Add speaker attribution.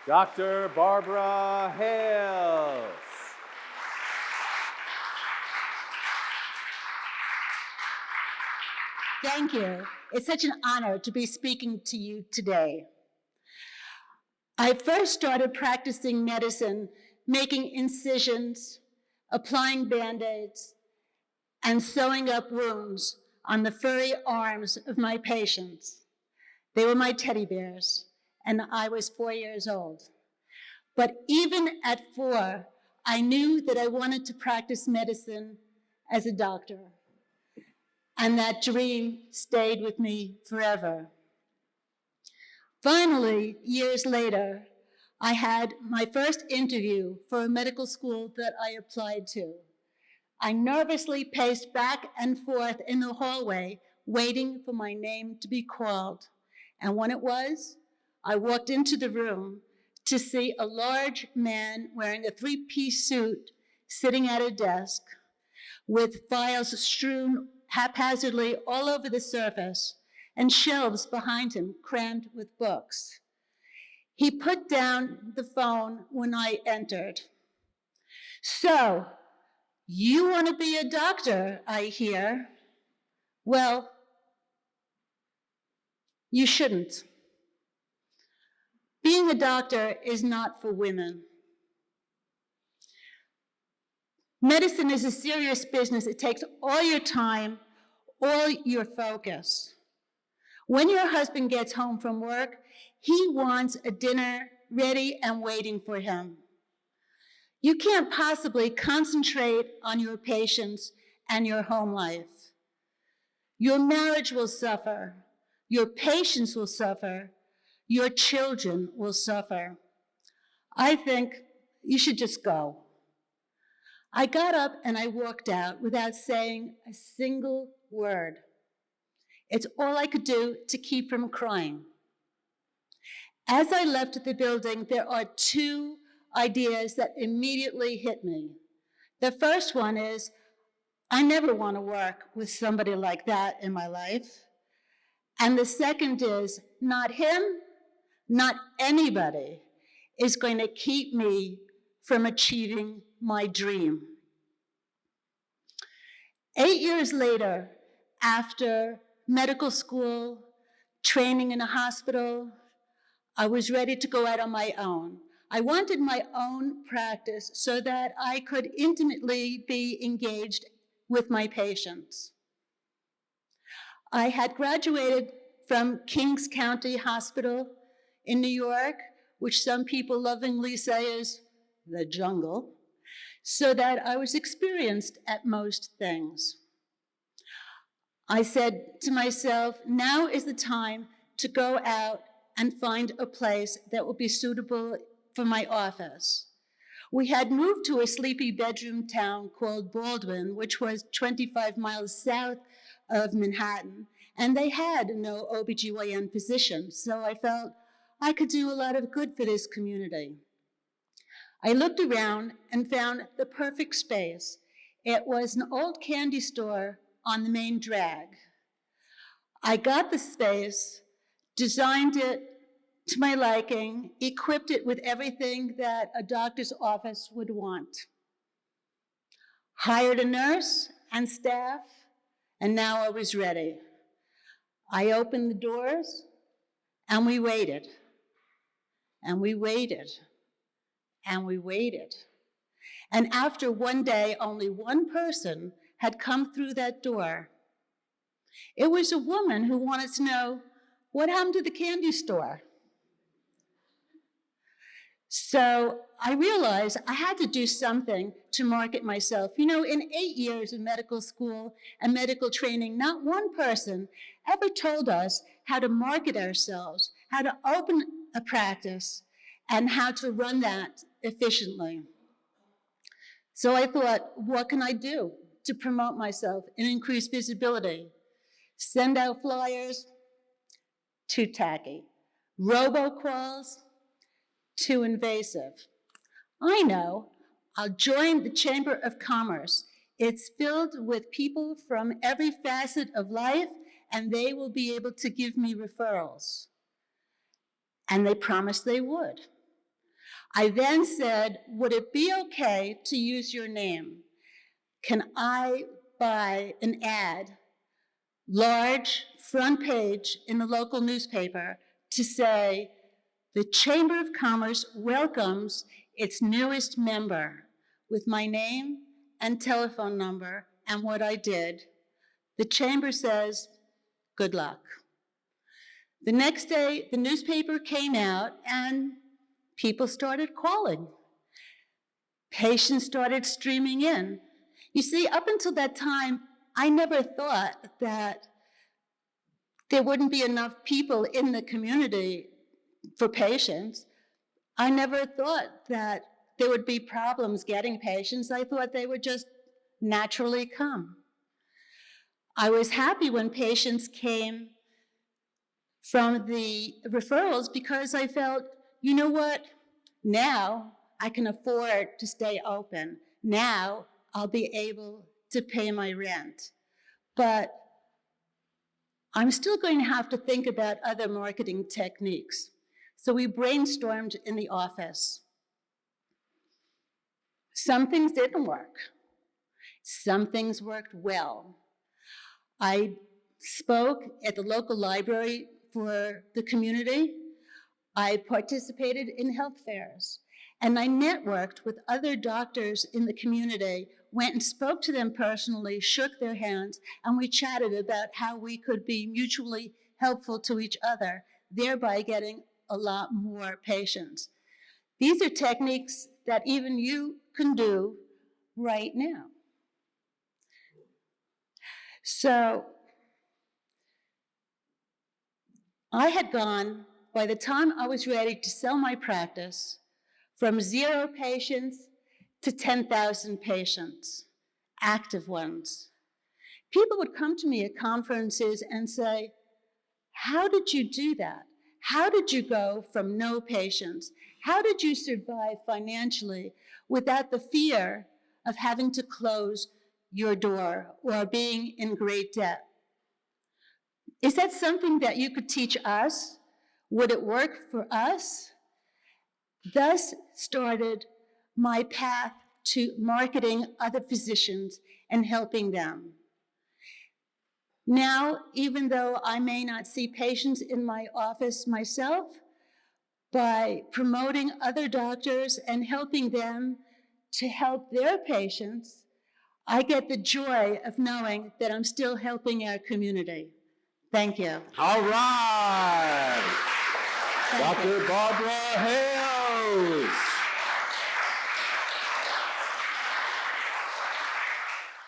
Speaker 1: Dr. Barbara Hales.
Speaker 2: Thank you. It's such an honor to be speaking to you today. I first started practicing medicine, making incisions, applying Band-Aids, and sewing up wounds on the furry arms of my patients. They were my teddy bears, and I was 4 years old. But even at 4, I knew that I wanted to practice medicine as a doctor. And that dream stayed with me forever. Finally, years later, I had my first interview for a medical school that I applied to. I nervously paced back and forth in the hallway, waiting for my name to be called. And when it was, I walked into the room to see a large man wearing a 3-piece suit sitting at a desk with files strewn haphazardly all over the surface and shelves behind him crammed with books. He put down the phone when I entered. "So, you want to be a doctor, I hear. Well, you shouldn't. Being a doctor is not for women. Medicine is a serious business. It takes all your time, all your focus. When your husband gets home from work, he wants a dinner ready and waiting for him. You can't possibly concentrate on your patients and your home life. Your marriage will suffer. Your patients will suffer. Your children will suffer. I think you should just go." I got up and I walked out without saying a single word. It's all I could do to keep from crying. As I left the building, there are 2 ideas that immediately hit me. The first one is, I never want to work with somebody like that in my life. And the second is, not him, not anybody is going to keep me from achieving my dream. 8 years later, after medical school, training in a hospital, I was ready to go out on my own. I wanted my own practice so that I could intimately be engaged with my patients. I had graduated from Kings County Hospital in New York, which some people lovingly say is the jungle, so that I was experienced at most things. I said to myself, now is the time to go out and find a place that will be suitable for my office. We had moved to a sleepy bedroom town called Baldwin, which was 25 miles south of Manhattan, and they had no OBGYN physicians, so I felt I could do a lot of good for this community. I looked around and found the perfect space. It was an old candy store on the main drag. I got the space, designed it to my liking, equipped it with everything that a doctor's office would want. Hired a nurse and staff, and now I was ready. I opened the doors, and we waited, and we waited, and we waited. And after one day, only one person had come through that door. It was a woman who wanted to know, what happened to the candy store? So I realized I had to do something to market myself. You know, in 8 years of medical school and medical training, not one person ever told us how to market ourselves, how to open a practice, and how to run that efficiently. So I thought, what can I do to promote myself and increase visibility? Send out flyers? Too tacky. Robocalls? Too invasive. I know, I'll join the Chamber of Commerce. It's filled with people from every facet of life, and they will be able to give me referrals. And they promised they would. I then said, would it be okay to use your name? Can I buy an ad, large, front page in the local newspaper, to say, the Chamber of Commerce welcomes its newest member, with my name and telephone number and what I did. The Chamber says, good luck. The next day, the newspaper came out and people started calling. Patients started streaming in. You see, up until that time, I never thought that there wouldn't be enough people in the community for patients. I never thought that there would be problems getting patients. I thought they would just naturally come. I was happy when patients came from the referrals because I felt, you know what? Now I can afford to stay open. Now I'll be able to pay my rent. But I'm still going to have to think about other marketing techniques. So we brainstormed in the office. Some things didn't work. Some things worked well. I spoke at the local library for the community. I participated in health fairs. And I networked with other doctors in the community, went and spoke to them personally, shook their hands, and we chatted about how we could be mutually helpful to each other, thereby getting a lot more patients. These are techniques that even you can do right now. So I had gone, by the time I was ready to sell my practice, from 0 patients to 10,000 patients, active ones. People would come to me at conferences and say, how did you do that? How did you go from no patients? How did you survive financially without the fear of having to close your door or being in great debt? Is that something that you could teach us? Would it work for us? Thus started my path to marketing other physicians and helping them. Now, even though I may not see patients in my office myself, by promoting other doctors and helping them to help their patients, I get the joy of knowing that I'm still helping our community. Thank you.
Speaker 1: All right. Dr. Barbara Hales.